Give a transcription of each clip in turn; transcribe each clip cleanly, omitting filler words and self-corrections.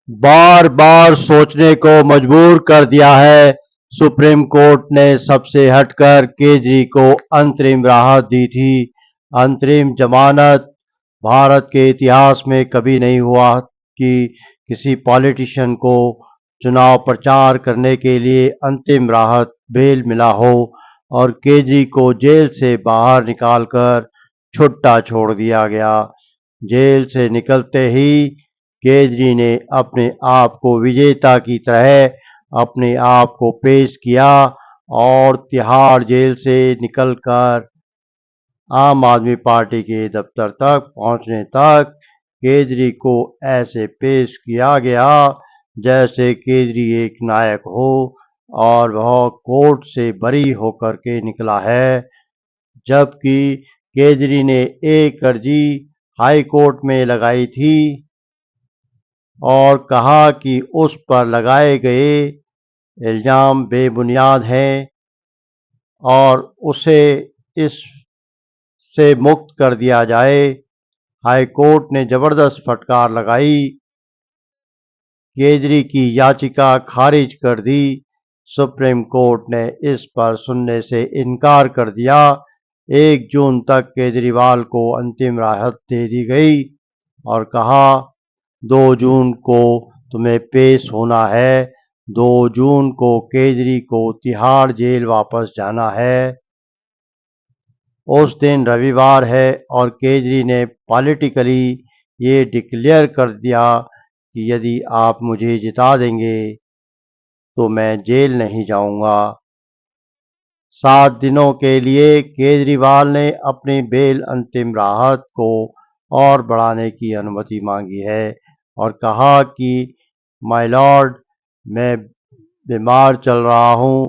बार बार सोचने को मजबूर कर दिया है। सुप्रीम कोर्ट ने सबसे हटकर केजरी को अंतरिम राहत दी थी। अंतरिम जमानत भारत के इतिहास में कभी नहीं हुआ कि किसी पॉलिटिशियन को चुनाव प्रचार करने के लिए अंतिम राहत बेल मिला हो और केजरी को जेल से बाहर निकालकर छुट्टा छोड़ दिया गया। जेल से निकलते ही केजरी ने अपने आप को विजेता की तरह अपने आप को पेश किया और तिहाड़ जेल से निकलकर आम आदमी पार्टी के दफ्तर तक पहुंचने तक केजरी को ऐसे पेश किया गया जैसे केजरी एक नायक हो और वह कोर्ट से बरी होकर के निकला है। जबकि केजरी ने एक अर्जी हाई कोर्ट में लगाई थी और कहा कि उस पर लगाए गए इल्ज़ाम बेबुनियाद हैं और उसे इस से मुक्त कर दिया जाए। हाई कोर्ट ने ज़बरदस्त फटकार लगाई, केजरी की याचिका खारिज कर दी। सुप्रीम कोर्ट ने इस पर सुनने से इनकार कर दिया। 1 जून तक केजरीवाल को अंतिम राहत दे दी गई और कहा 2 जून को तुम्हें पेश होना है। 2 जून को केजरी को तिहाड़ जेल वापस जाना है। उस दिन रविवार है और केजरी ने पॉलिटिकली ये डिक्लेयर कर दिया कि यदि आप मुझे जिता देंगे तो मैं जेल नहीं जाऊंगा। 7 दिनों के लिए केजरीवाल ने अपनी बेल अंतिम राहत को और बढ़ाने की अनुमति मांगी है और कहा कि माय लॉर्ड, मैं बीमार चल रहा हूं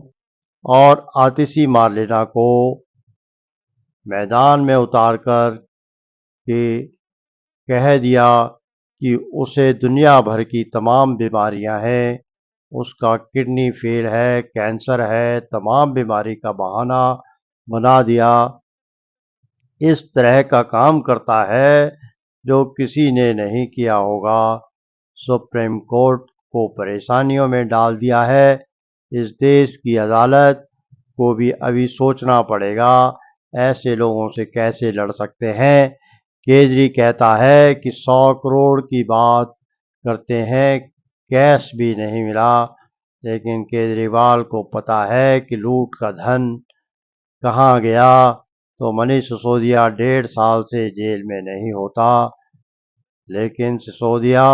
और आतिशी मार्लेना को मैदान में उतारकर के कह दिया कि उसे दुनिया भर की तमाम बीमारियां हैं, उसका किडनी फेल है, कैंसर है, तमाम बीमारी का बहाना बना दिया। इस तरह का काम करता है जो किसी ने नहीं किया होगा। सुप्रीम कोर्ट को परेशानियों में डाल दिया है। इस देश की अदालत को भी अभी सोचना पड़ेगा ऐसे लोगों से कैसे लड़ सकते हैं। केजरी कहता है कि 100 करोड़ की बात करते हैं, कैश भी नहीं मिला, लेकिन केजरीवाल को पता है कि लूट का धन कहाँ गया। तो मनीष सिसोदिया 1.5 साल से जेल में नहीं होता, लेकिन सिसोदिया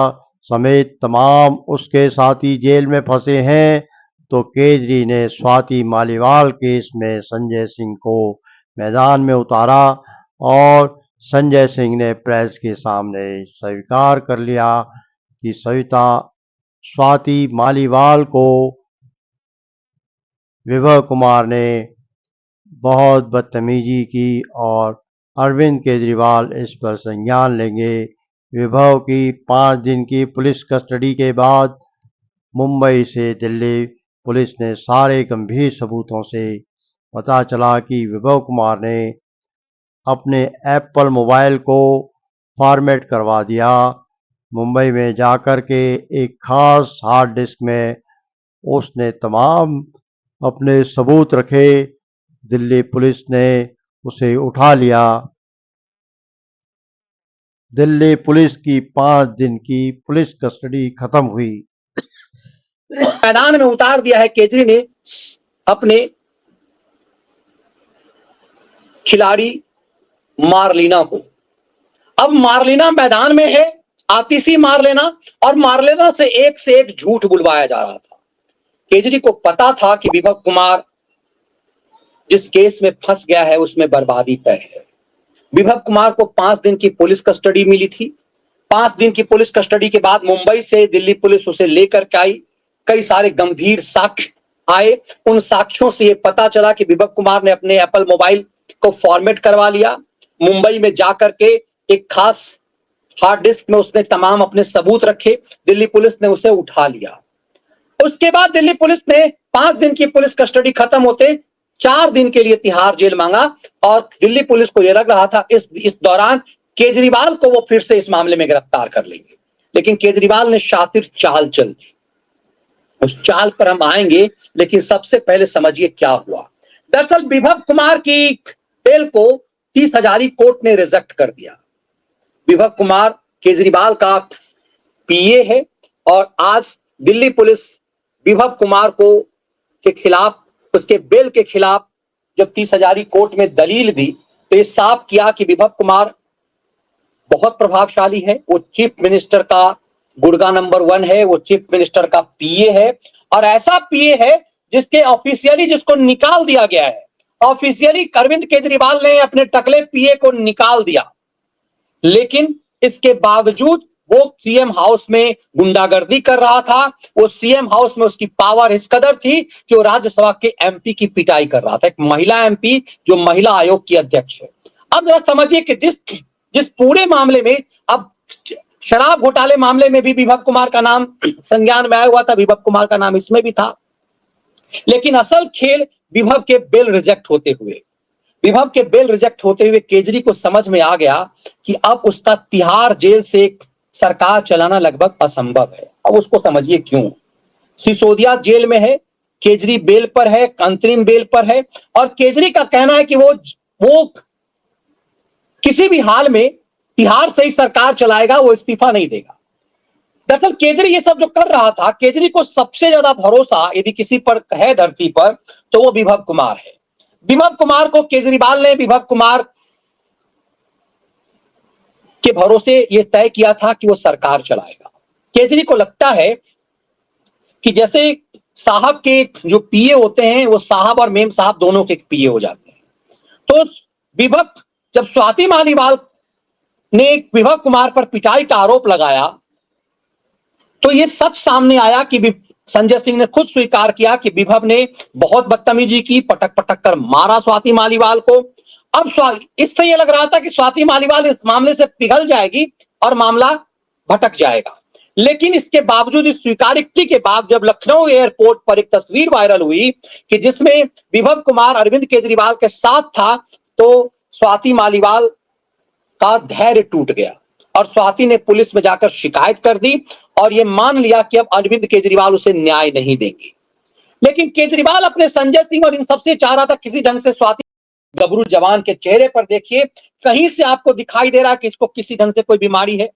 समेत तमाम उसके साथी जेल में फंसे हैं। तो केजरी ने स्वाति मालीवाल केस में संजय सिंह को मैदान में उतारा और संजय सिंह ने प्रेस के सामने स्वीकार कर लिया कि स्वाति मालीवाल को विभव कुमार ने बहुत बदतमीजी की और अरविंद केजरीवाल इस पर संज्ञान लेंगे। विभव की 5 दिन की पुलिस कस्टडी के बाद मुंबई से दिल्ली पुलिस ने सारे गंभीर सबूतों से पता चला कि विभव कुमार ने अपने एप्पल मोबाइल को फॉर्मेट करवा दिया। मुंबई में जाकर के एक खास हार्ड डिस्क में उसने तमाम अपने सबूत रखे। दिल्ली पुलिस ने उसे उठा लिया। दिल्ली पुलिस की 5 दिन की पुलिस कस्टडी खत्म हुई। मैदान में उतार दिया है केजरी ने अपने खिलाड़ी मार्लिना को। अब मार्लिना मैदान में है, आतिशी मार्लेना, और मार्लेना से एक झूठ बुलवाया जा रहा था। केजरी को पता था कि विभव कुमार जिस केस में फंस गया है उसमें बर्बादी तय है। विभव कुमार को 5 दिन की पुलिस कस्टडी मिली थी। 5 दिन की पुलिस कस्टडी के बाद मुंबई से दिल्ली पुलिस उसे लेकर के आई। कई सारे गंभीर साक्ष्य आए। उन साक्ष्यों से यह पता चला कि विभव कुमार ने अपने एप्पल मोबाइल को फॉर्मेट करवा लिया। मुंबई में जाकर के एक खास हार्ड डिस्क में उसने तमाम अपने सबूत रखे। दिल्ली पुलिस ने उसे उठा लिया। उसके बाद दिल्ली पुलिस ने 5 दिन की पुलिस कस्टडी खत्म होते 4 दिन के लिए तिहाड़ जेल मांगा और दिल्ली पुलिस को यह लग रहा था इस दौरान केजरीवाल को वो फिर से इस मामले में गिरफ्तार कर लेंगे। लेकिन केजरीवाल ने शातिर चाल चल दी। उस चाल पर हम आएंगे, लेकिन सबसे पहले समझिए क्या हुआ। दरअसल विभव कुमार की बेल को 30 हजारी कोर्ट ने रिजेक्ट कर दिया। विभव कुमार केजरीवाल का पीए है और आज दिल्ली पुलिस विभव कुमार को के खिलाफ, उसके बेल के खिलाफ जब 30 हजारी कोर्ट में दलील दी तो ये साफ किया कि विभव कुमार बहुत प्रभावशाली है। वो चीफ मिनिस्टर का गुड़गा नंबर 1 है, वो चीफ मिनिस्टर का पीए है और ऐसा पीए है जिसके ऑफिशियली जिसको निकाल दिया गया है। ऑफिशियली अरविंद केजरीवाल ने अपने टकले पीए को निकाल दिया, लेकिन इसके बावजूद वो सीएम हाउस में गुंडागर्दी कर रहा था। वो सीएम हाउस में उसकी पावर इस कदर थी कि वो राज्यसभा के एमपी की पिटाई कर रहा था, एक महिला एमपी जो महिला आयोग की अध्यक्ष है। अब जरा समझिए कि जिस पूरे मामले में, अब शराब घोटाले मामले में भी विभव कुमार का नाम संज्ञान में आया हुआ था, विभव कुमार का नाम इसमें भी था, लेकिन असल खेल विभव के बेल रिजेक्ट होते हुए केजरी को समझ में आ गया कि अब उसका तिहाड़ जेल से सरकार चलाना लगभग असंभव है। अब उसको समझिए क्यों। सिसोदिया जेल में है, केजरी बेल पर है, अंतरिम बेल पर है और केजरी का कहना है कि वो किसी भी हाल में तिहाड़ से ही सरकार चलाएगा, वो इस्तीफा नहीं देगा। दरअसल केजरी ये सब जो कर रहा था, केजरी को सबसे ज्यादा भरोसा यदि किसी पर है धरती पर तो वो विभव कुमार है। विभव कुमार को केजरीवाल ने विभव कुमार के भरोसे ये तय किया था कि वो सरकार चलाएगा। केजरी को लगता है कि जैसे साहब के जो पीए होते हैं वो साहब और मेम साहब दोनों के पीए हो जाते हैं। तो विभव, जब स्वाति मालीवाल ने विभव कुमार पर पिटाई का आरोप लगाया तो ये सच सामने आया कि संजय सिंह ने खुद स्वीकार किया कि विभव ने बहुत बदतमीजी की, पटक पटक कर मारा स्वाति मालीवाल को। अब इससे यह लग रहा था कि स्वाति मालीवाल इस मामले से पिघल जाएगी और मामला भटक जाएगा, लेकिन इसके बावजूद, इस स्वीकारोक्ति के बाद जब लखनऊ एयरपोर्ट पर एक तस्वीर वायरल हुई कि जिसमें विभव कुमार अरविंद केजरीवाल के साथ था, तो स्वाति मालीवाल का धैर्य टूट गया और स्वाति ने पुलिस में जाकर शिकायत कर दी और यह मान लिया कि अब अरविंद केजरीवाल उसे न्याय नहीं देंगे। लेकिन केजरीवाल अपने संजय सिंह और इन सबसे चाह रहा था किसी ढंग से स्वाति, गबरू जवान के चेहरे पर देखिए कहीं से आपको दिखाई दे रहा है कि इसको किसी ढंग से कोई बीमारी है।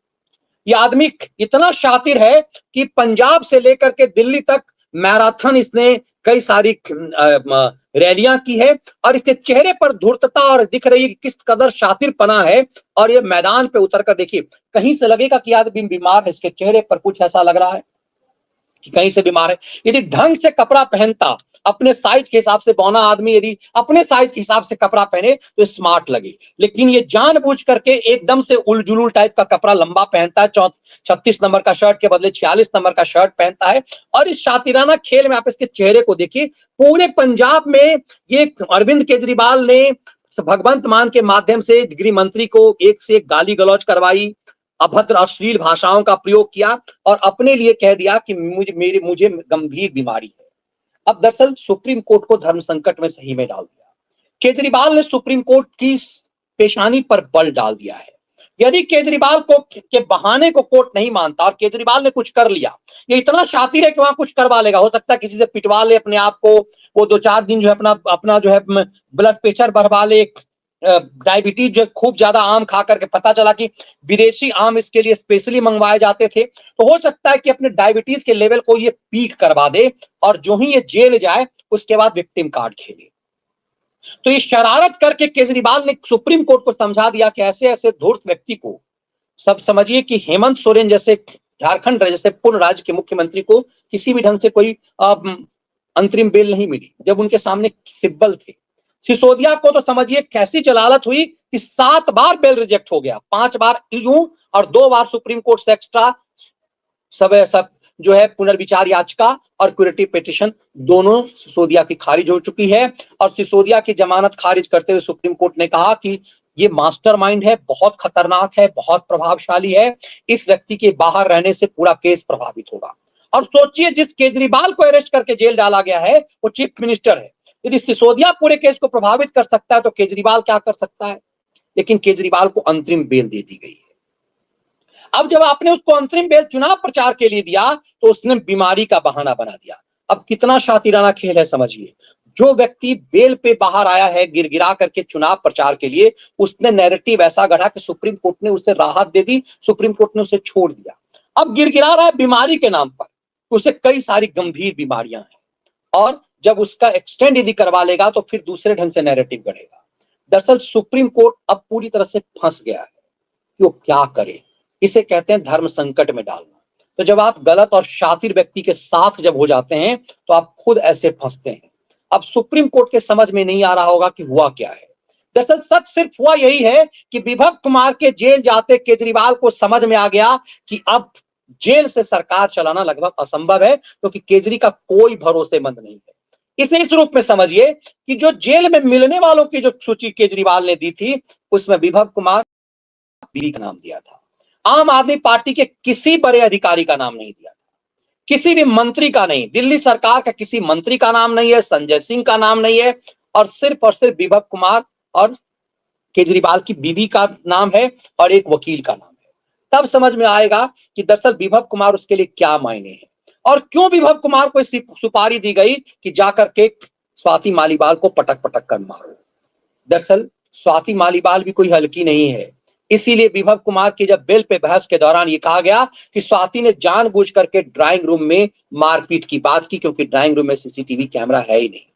यह आदमी इतना शातिर है कि पंजाब से लेकर के दिल्ली तक मैराथन इसने कई सारी रैलियां की है और इसके चेहरे पर धूर्तता और दिख रही है कि किस कदर शातिरपना है। और ये मैदान पे उतर कर देखिए, कहीं से लगेगा कि आदमी बीमार है, इसके चेहरे पर कुछ ऐसा लग रहा है कि कहीं से बीमार है। यदि ढंग से कपड़ा पहनता, अपने साइज के हिसाब से बौना आदमी यदि अपने साइज के हिसाब से कपड़ा पहने तो स्मार्ट लगे, लेकिन ये जानबूझ करके एकदम से उलझुलुल टाइप का कपड़ा लंबा पहनता है। 36 नंबर का शर्ट के बदले 46 नंबर का शर्ट पहनता है और इस शातिराना खेल में आप इसके चेहरे को देखिए। पूरे पंजाब में ये अरविंद केजरीवाल ने भगवंत मान के माध्यम से गृह मंत्री को एक से एक गाली गलौज करवाई, अभद्र अश्लील भाषाओं का प्रयोग किया और अपने लिए कह दिया कि मुझे गंभीर बीमारी है। अब दरअसल सुप्रीम कोर्ट को धर्म संकट में सही में डाल दिया। केजरीवाल ने सुप्रीम कोर्ट की पेशानी पर बल डाल दिया है। यदि केजरीवाल को के बहाने को कोर्ट नहीं मानता और केजरीवाल ने कुछ कर लिया, ये इतना शातिर है कि वहां कुछ करवा लेगा। हो सकता है किसी से पिटवा ले अपने आप को, वो 2-4 दिन जो है अपना जो है ब्लड प्रेशर बढ़वा ले, डायबिटीज जो खूब ज्यादा आम खा करके, पता चला कि विदेशी आम इसके लिए स्पेशली मंगवाए जाते थे, तो हो सकता है कि अपने डायबिटीज के लेवल को ये पीक करवा दे और जो ही ये जेल जाए उसके बाद विक्टिम कार्ड खेले। तो ये शरारत करके केजरीवाल ने सुप्रीम कोर्ट को समझा दिया कि ऐसे ऐसे धूर्त व्यक्ति को, सब समझिए कि हेमंत सोरेन जैसे झारखंड जैसे पूर्ण राज्य के मुख्यमंत्री को किसी भी ढंग से कोई अंतरिम बेल नहीं मिली जब उनके सामने सिब्बल थे। सिसोदिया को तो समझिए कैसी जलालत हुई कि 7 बार बेल रिजेक्ट हो गया, 5 बार यूं और 2 बार सुप्रीम कोर्ट से एक्स्ट्रा सब जो है पुनर्विचार याचिका और क्यूरेटिव पिटीशन दोनों सिसोदिया की खारिज हो चुकी है। और सिसोदिया की जमानत खारिज करते हुए सुप्रीम कोर्ट ने कहा कि ये मास्टरमाइंड है, बहुत खतरनाक है, बहुत प्रभावशाली है, इस व्यक्ति के बाहर रहने से पूरा केस प्रभावित होगा। और सोचिए, जिस केजरीवाल को अरेस्ट करके जेल डाला गया है वो चीफ मिनिस्टर है। यदि सिसोदिया पूरे केस को प्रभावित कर सकता है तो केजरीवाल क्या कर सकता है। लेकिन केजरीवाल को अंतरिम बेल दे दी गई है। अब जब आपने उसको अंतरिम बेल चुनाव प्रचार के लिए दिया तो उसने बीमारी का बहाना बना दिया। अब कितना शातिराना खेल है समझिए। जो व्यक्ति बेल पे बाहर आया है गिड़गिड़ा करके चुनाव प्रचार के लिए, उसने नैरेटिव ऐसा गढ़ा कि सुप्रीम कोर्ट ने उसे राहत दे दी, सुप्रीम कोर्ट ने उसे छोड़ दिया। अब गिड़गिड़ा रहा है बीमारी के नाम पर, उसे कई सारी गंभीर बीमारियां हैं और जब उसका एक्सटेंड यदि करवा लेगा तो फिर दूसरे ढंग से नैरेटिव गढ़ेगा। दरअसल सुप्रीम कोर्ट अब पूरी तरह से फंस गया है कि वो क्या करे। इसे कहते हैं धर्म संकट में डालना। तो जब आप गलत और शातिर व्यक्ति के साथ जब हो जाते हैं तो आप खुद ऐसे फंसते हैं। अब सुप्रीम कोर्ट के समझ में नहीं आ रहा होगा कि हुआ क्या है। दरअसल सच सिर्फ हुआ यही है कि विभव कुमार के जेल जाते केजरीवाल को समझ में आ गया कि अब जेल से सरकार चलाना लगभग असंभव है, क्योंकि केजरी का कोई भरोसेमंद नहीं है। इसे इस रूप में समझिए कि जो जेल में मिलने वालों की जो सूची केजरीवाल ने दी थी, उसमें विभव कुमार बीवी का नाम दिया था। आम आदमी पार्टी के किसी बड़े अधिकारी का नाम नहीं दिया था, किसी भी मंत्री का नहीं, दिल्ली सरकार का किसी मंत्री का नाम नहीं है, संजय सिंह का नाम नहीं है, और सिर्फ विभव कुमार और केजरीवाल की बीवी का नाम है और एक वकील का नाम है। तब समझ में आएगा कि दरअसल विभव कुमार उसके लिए क्या मायने हैं और क्यों विभव कुमार को सुपारी दी गई कि जाकर के स्वाति मालीवाल को पटक पटक कर मारो। दरअसल स्वाति मालीवाल भी कोई हल्की नहीं है, इसीलिए विभव कुमार की जब बेल पे बहस के दौरान ये कहा गया कि स्वाति ने जानबूझ करके ड्राइंग रूम में मारपीट की बात की, क्योंकि ड्राइंग रूम में सीसीटीवी कैमरा है ही नहीं।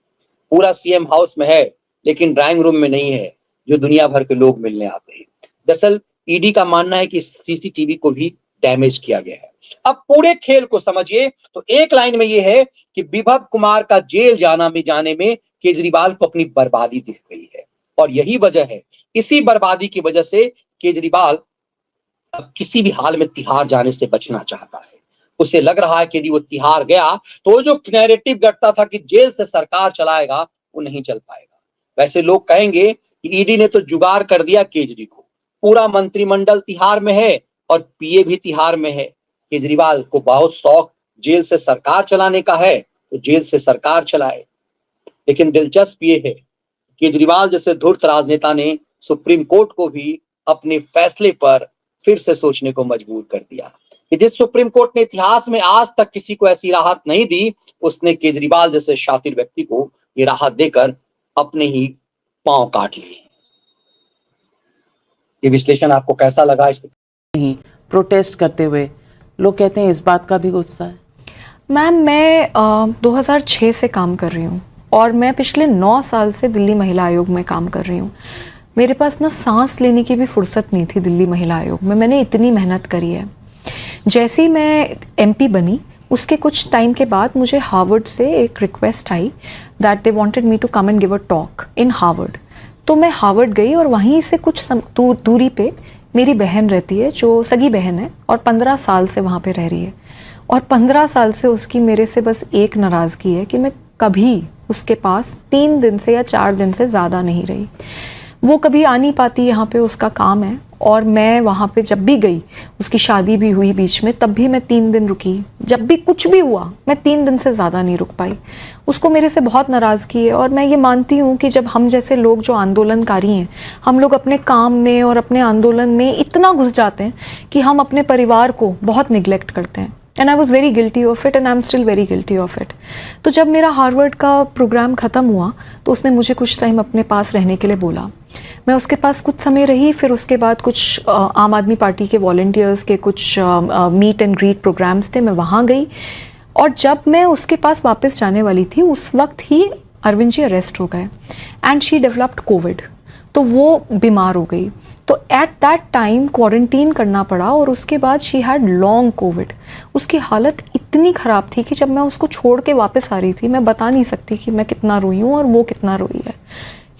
पूरा सीएम हाउस में है लेकिन ड्राइंग रूम में नहीं है, जो दुनिया भर के लोग मिलने आते हैं। दरअसल ईडी का मानना है कि सीसीटीवी को भी डैमेज किया गया है। अब पूरे खेल को समझिए तो एक लाइन में यह है कि विभव कुमार का जेल जाने में केजरीवाल को अपनी बर्बादी दिख गई है और यही वजह है, इसी बर्बादी की वजह से केजरीवाल अब किसी भी हाल में तिहाड़ जाने से बचना चाहता है। उसे लग रहा है कि यदि वो तिहाड़ गया तो जो नैरेटिव गढ़ता था कि जेल से सरकार चलाएगा, वो नहीं चल पाएगा। वैसे लोग कहेंगे कि ईडी ने तो जुगाड़ कर दिया केजरी को, पूरा मंत्रिमंडल तिहाड़ में है और पीए भी तिहाड़ में है। केजरीवाल को बहुत शौक जेल से सरकार चलाने का है तो जेल से सरकार चलाए। लेकिन दिलचस्प ये है, केजरीवाल जैसे धूर्त राजनेता ने सुप्रीम कोर्ट को भी अपने फैसले पर फिर से सोचने को मजबूर कर दिया कि जिस सुप्रीम कोर्ट ने इतिहास में आज तक किसी को ऐसी राहत नहीं दी, उसने केजरीवाल जैसे शातिर व्यक्ति को ये राहत देकर अपने ही पांव काट लिए। ये विश्लेषण आपको कैसा लगा? नहीं, प्रोटेस्ट करते हुए लोग कहते हैं इस बात का भी गुस्सा है। मैम, मैं 2006 से काम कर रही हूँ और मैं पिछले 9 साल से दिल्ली महिला आयोग में काम कर रही हूँ। मेरे पास ना सांस लेने की भी फुर्सत नहीं थी दिल्ली महिला आयोग में, मैंने इतनी मेहनत करी है। जैसे ही मैं एमपी बनी उसके कुछ टाइम के बाद मुझे हार्वर्ड से एक request I that they wanted me to come and give a talk in Harvard. तो मैं हार्वर्ड गई और वहीं से कुछ दूरी पे मेरी बहन रहती है जो सगी बहन है और 15 साल से वहाँ पे रह रही है और 15 साल से उसकी मेरे से बस एक नाराज़गी है कि मैं कभी उसके पास 3 दिन से या 4 दिन से ज़्यादा नहीं रही। वो कभी आ नहीं पाती, यहाँ पे उसका काम है और मैं वहाँ पे जब भी गई, उसकी शादी भी हुई बीच में, तब भी मैं 3 दिन रुकी। जब भी कुछ भी हुआ मैं 3 दिन से ज़्यादा नहीं रुक पाई। उसको मेरे से बहुत नाराज़गी है और मैं ये मानती हूँ कि जब हम जैसे लोग जो आंदोलनकारी हैं, हम लोग अपने काम में और अपने आंदोलन में इतना घुस जाते हैं कि हम अपने परिवार को बहुत निगलेक्ट करते हैं। And I was very guilty of it and I am still very guilty of it. तो जब मेरा हार्वर्ड का प्रोग्राम ख़त्म हुआ तो उसने मुझे कुछ टाइम अपने पास रहने के लिए बोला। मैं उसके पास कुछ समय रही, फिर उसके बाद कुछ आम आदमी पार्टी के वॉलंटियर्स के कुछ मीट एंड ग्रीट प्रोग्राम्स थे, मैं वहाँ गई। और जब मैं उसके पास वापस जाने वाली थी उस वक्त ही अरविंद जी अरेस्ट हो गए एंड शी डेवलप्ड कोविड, तो वो बीमार हो गई। तो एट दैट टाइम क्वारंटीन करना पड़ा और उसके बाद शी हैड लॉन्ग कोविड। उसकी हालत इतनी ख़राब थी कि जब मैं उसको छोड़ के वापस आ रही थी, मैं बता नहीं सकती कि मैं कितना रोई हूँ और वो कितना रोई है,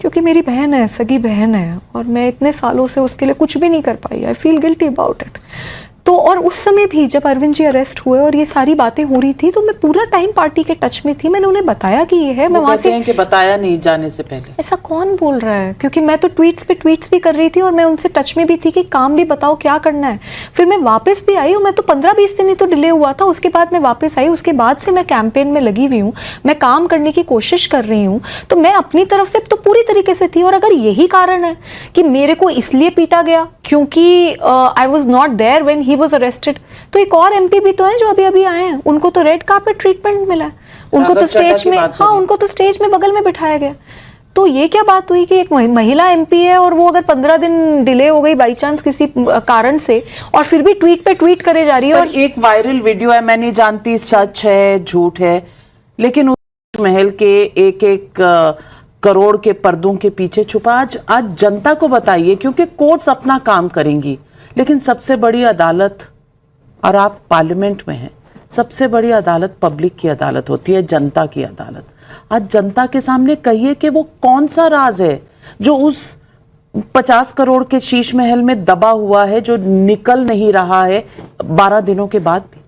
क्योंकि मेरी बहन है, सगी बहन है और मैं इतने सालों से उसके लिए कुछ भी नहीं कर पाई। I feel guilty about it. तो और उस समय भी जब अरविंद जी अरेस्ट हुए और ये सारी बातें हो रही थी तो मैं पूरा टाइम पार्टी के टच में थी। मैंने उन्हें बताया कि ये है, मैं वहाँ से कि बताया नहीं जाने से पहले। ऐसा कौन बोल रहा है, क्योंकि मैं तो ट्वीट्स पे ट्वीट्स भी कर रही थी और मैं उनसे टच में भी थी कि काम भी बताओ क्या करना है। फिर मैं वापस भी आई हूँ, मैं तो 15-20 दिन ही तो डिले हुआ था, उसके बाद मैं वापस आई। उसके बाद से मैं कैंपेन में लगी हुई हूँ, मैं काम करने की कोशिश कर रही हूँ। तो मैं अपनी तरफ से तो पूरी तरीके से थी। और अगर यही कारण है कि मेरे को इसलिए पीटा गया क्योंकि I was not there when he he was arrested. तो एक और एमपी भी तो हैं जो अभी अभी आए हैं, उनको तो रेड कार्पेट ट्रीटमेंट मिला है, उनको तो स्टेज में, हाँ उनको तो स्टेज में बगल में बिठाया गया। तो ये क्या बात हुई कि एक महिला एमपी है और वो अगर 15 दिन डिले हो गई बाई चांस किसी कारण से, और फिर भी ट्वीट पे ट्वीट करे जा रही है। और एक वायरल वीडियो है, मैं नहीं जानती सच है झूठ है, लेकिन उस महल के एक एक करोड़ के पर्दों के पीछे छुपा आज जनता को बताइए, क्योंकि कोर्ट्स अपना काम करेंगी, लेकिन सबसे बड़ी अदालत, और आप पार्लियामेंट में हैं, सबसे बड़ी अदालत पब्लिक की अदालत होती है, जनता की अदालत। आज जनता के सामने कहिए कि वो कौन सा राज है जो उस 50 करोड़ के शीश महल में दबा हुआ है, जो निकल नहीं रहा है 12 दिनों के बाद भी।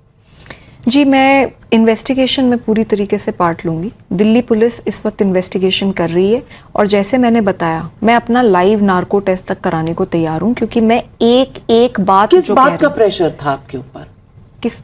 जी, मैं इन्वेस्टिगेशन में पूरी तरीके से पार्ट लूंगी। दिल्ली पुलिस इस वक्त इन्वेस्टिगेशन कर रही है, और जैसे मैंने बताया मैं अपना लाइव नार्को टेस्ट तक कराने को तैयार हूं, क्योंकि मैं एक एक बात, किस बात का प्रेशर था आपके ऊपर? किस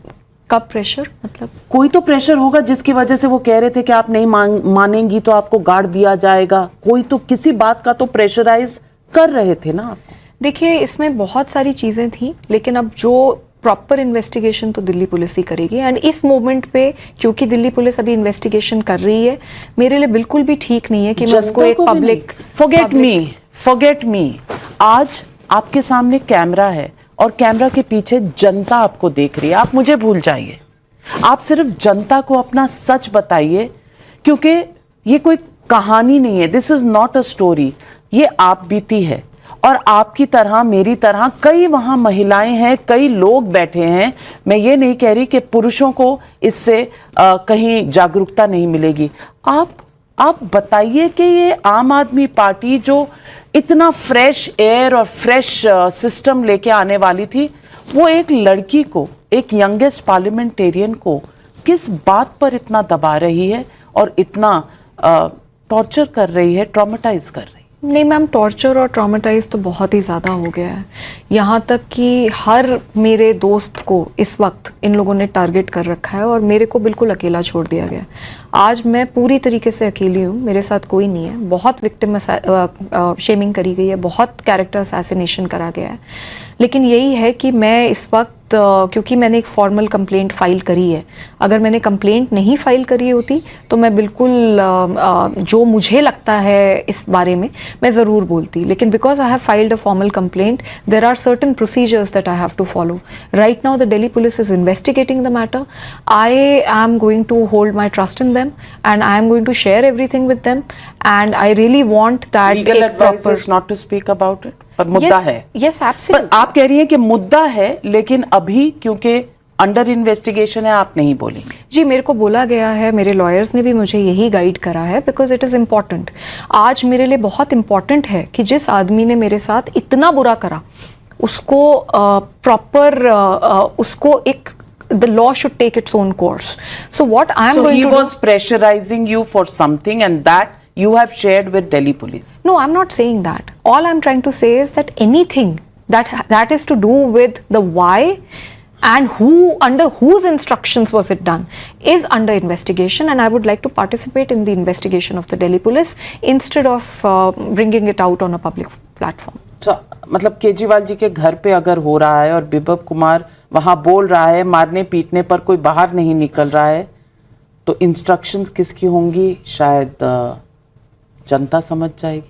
कब प्रेशर? मतलब कोई तो प्रेशर होगा जिसकी वजह से वो कह रहे थे कि आप नहीं मानेंगी तो आपको गाड़ दिया जाएगा, कोई तो किसी बात का तो प्रेशराइज कर रहे थे ना आपको। देखिए, इसमें बहुत सारी चीजें थी, लेकिन अब जो प्रॉपर इन्वेस्टिगेशन तो दिल्ली पुलिस ही करेगी। एंड इस मोमेंट पे क्योंकि दिल्ली पुलिस अभी इन्वेस्टिगेशन कर रही है, मेरे लिए बिल्कुल भी ठीक नहीं है कि मैं उसको एक पब्लिक फॉरगेट मी आज आपके सामने कैमरा है और कैमरा के पीछे जनता आपको देख रही है, आप मुझे भूल जाइए, आप सिर्फ जनता को अपना सच बताइए, क्योंकि ये कोई कहानी नहीं है, this is not a story, ये आप बीती है। और आपकी तरह मेरी तरह कई वहां महिलाएं हैं, कई लोग बैठे हैं। मैं ये नहीं कह रही कि पुरुषों को इससे कहीं जागरूकता नहीं मिलेगी। आप बताइए कि ये आम आदमी पार्टी जो इतना फ्रेश एयर और फ्रेश सिस्टम लेके आने वाली थी, वो एक लड़की को, एक यंगेस्ट पार्लियामेंटेरियन को किस बात पर इतना दबा रही है और इतना टॉर्चर कर रही है, ट्रॉमेटाइज कर रही है? नहीं मैम, टॉर्चर और ट्रॉमेटाइज तो बहुत ही ज़्यादा हो गया है। यहाँ तक कि हर मेरे दोस्त को इस वक्त इन लोगों ने टारगेट कर रखा है और मेरे को बिल्कुल अकेला छोड़ दिया गया। आज मैं पूरी तरीके से अकेली हूँ, मेरे साथ कोई नहीं है। बहुत विक्टिम शेमिंग करी गई है, बहुत कैरेक्टर असैसिनेशन करा गया है। लेकिन यही है कि मैं इस वक्त, क्योंकि मैंने एक फॉर्मल कंप्लेंट फाइल करी है, अगर मैंने कंप्लेंट नहीं फाइल करी होती तो मैं बिल्कुल जो मुझे लगता है इस बारे में मैं ज़रूर बोलती। लेकिन because I have filed a formal complaint, there are certain procedures that I have to follow. Right now the Delhi police is investigating the matter. I am going to hold my trust in them and I am going to share everything with them, and I really want that legal advice is not to speak about it. पर मुद्दा है। Yes absolutely. आप कह रही हैं कि मुद्दा है, लेकिन अभी क्योंकि अंडर इन्वेस्टिगेशन है आप नहीं बोलेंगे। जी, मेरे को बोला गया है, मेरे लॉयर्स ने भी मुझे यही गाइड करा है, बिकॉज इट इज़ इम्पॉर्टेंट। आज मेरे लिए बहुत इम्पॉर्टेंट है कि जिस आदमी ने मेरे साथ इतना बुरा करा उसको प्रॉपर उसको एक the law should take its own course. So what I am going to do... So he was pressurizing you for something and that you have shared with Delhi police? No, I'm not saying that. All I'm trying to say is that anything that is to do with the why and who, under whose instructions was it done, is under investigation, and I would like to participate in the investigation of the Delhi police instead of bringing it out on a public platform. So, मतलब केजरीवाल जी के घर पे अगर हो रहा है और बिप्लब कुमार वहां बोल रहा है, मारने पीटने पर कोई बाहर नहीं निकल रहा है, तो इंस्ट्रक्शंस किसकी होंगी शायद जनता समझ जाएगी।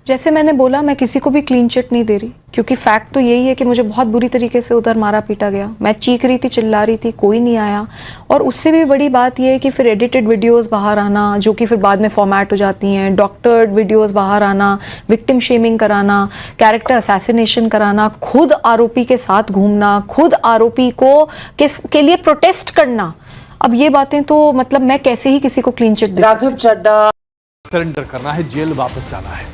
जैसे मैंने बोला, मैं किसी को भी क्लीन चिट नहीं दे रही, क्योंकि फैक्ट तो यही है कि मुझे बहुत बुरी तरीके से उधर मारा पीटा गया। मैं चीख रही थी, चिल्ला रही थी, कोई नहीं आया। और उससे भी बड़ी बात यह है कि फिर एडिटेड वीडियोस बाहर आना, जो कि फिर बाद में फॉर्मेट हो जाती हैं, डॉक्टर्ड वीडियोस बाहर आना, विक्टिम शेमिंग कराना, कैरेक्टर असैसिनेशन कराना, खुद आरोपी के साथ घूमना, खुद आरोपी को के लिए प्रोटेस्ट करना। अब ये बातें तो मतलब मैं कैसे ही किसी को क्लीन चिट दे। राघव चड्ढा सरेंडर करना है, जेल वापस जाना है।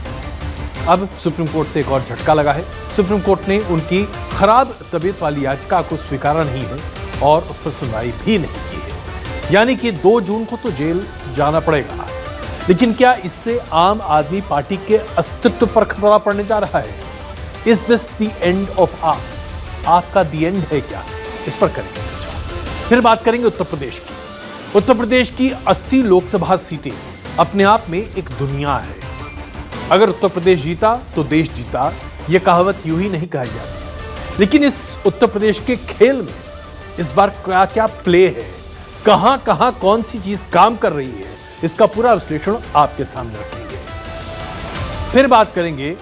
अब सुप्रीम कोर्ट से एक और झटका लगा है। सुप्रीम कोर्ट ने उनकी खराब तबीयत वाली याचिका को स्वीकारा नहीं है और उस पर सुनवाई भी नहीं की है। यानी कि 2 जून को तो जेल जाना पड़ेगा। लेकिन क्या इससे आम आदमी पार्टी के अस्तित्व पर खतरा पड़ने जा रहा है? Is this the end of आप का द एंड है क्या? इस पर करेंगे चर्चा। फिर बात करेंगे उत्तर प्रदेश की। उत्तर प्रदेश की 80 लोकसभा सीटें अपने आप में एक दुनिया है। अगर उत्तर प्रदेश जीता तो देश जीता, यह कहावत यूं ही नहीं कही जाती। लेकिन इस उत्तर प्रदेश के खेल में इस बार क्या क्या प्ले है, कहां कहां कौन सी चीज काम कर रही है, इसका पूरा विश्लेषण आपके सामने रखेंगे। फिर बात करेंगे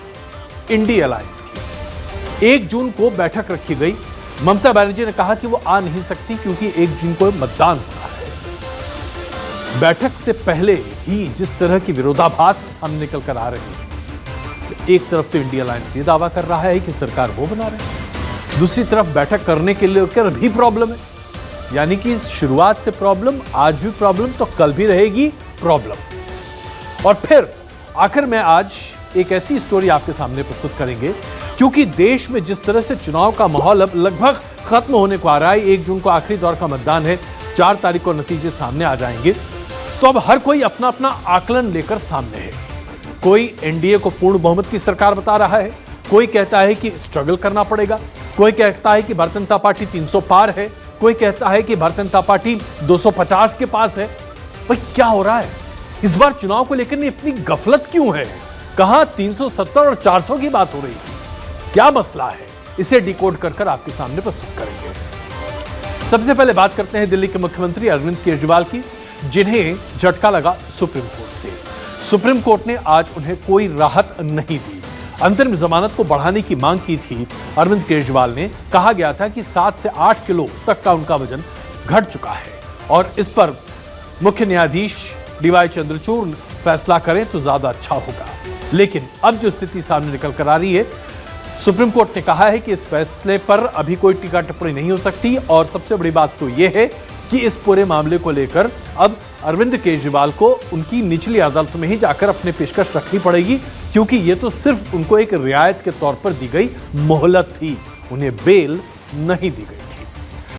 इंडी अलायंस की। 1 जून को बैठक रखी गई। ममता बनर्जी ने कहा कि वो आ नहीं सकती क्योंकि 1 जून को मतदान होना है। बैठक से पहले ही जिस तरह की विरोधाभास सामने निकल कर आ रही है, एक तरफ तो इंडिया अलायंस ये दावा कर रहा है कि सरकार वो बना रहे हैं, दूसरी तरफ बैठक करने के लिए भी प्रॉब्लम है। यानी कि शुरुआत से प्रॉब्लम, आज भी प्रॉब्लम, तो कल भी रहेगी प्रॉब्लम। और फिर आखिर में आज एक ऐसी स्टोरी आपके सामने प्रस्तुत करेंगे क्योंकि देश में जिस तरह से चुनाव का माहौल अब लगभग खत्म होने को आ रहा है, 1 जून को आखिरी दौर का मतदान है, 4 तारीख को नतीजे सामने आ जाएंगे, तो अब हर कोई अपना अपना आकलन लेकर सामने है। कोई एनडीए को पूर्ण बहुमत की सरकार बता रहा है, कोई कहता है कि स्ट्रगल करना पड़ेगा, कोई कहता है कि भारतीय जनता पार्टी 300 पार है, कोई कहता है कि भारतीय जनता पार्टी 250 के पास है। भाई क्या हो रहा है इस बार चुनाव को लेकर इतनी गफलत क्यों है? कहां 370 और 400 की बात हो रही है? क्या मसला है? इसे डिकोड कर आपके सामने प्रस्तुत करेंगे। सबसे पहले बात करते हैं दिल्ली के मुख्यमंत्री अरविंद केजरीवाल की, जिन्हें झटका लगा सुप्रीम कोर्ट से। सुप्रीम कोर्ट ने आज उन्हें कोई राहत नहीं दी। अंतरिम जमानत को बढ़ाने की मांग की थी अरविंद केजरीवाल ने। कहा गया था कि 7 से 8 किलो तक का उनका वजन घट चुका है और इस पर मुख्य न्यायाधीश डीवाई चंद्रचूड़ फैसला करें तो ज्यादा अच्छा होगा। लेकिन अब जो स्थिति सामने निकल कर आ रही है, सुप्रीम कोर्ट ने कहा है कि इस फैसले पर अभी कोई टीका टिप्पणी नहीं हो सकती और सबसे बड़ी बात तो यह है कि इस पूरे मामले को लेकर अब अरविंद केजरीवाल को उनकी निचली अदालत में ही जाकर अपनी पेशकश रखनी पड़ेगी, क्योंकि ये तो सिर्फ उनको एक रियायत के तौर पर दी गई मोहलत थी, उन्हें बेल नहीं दी गई।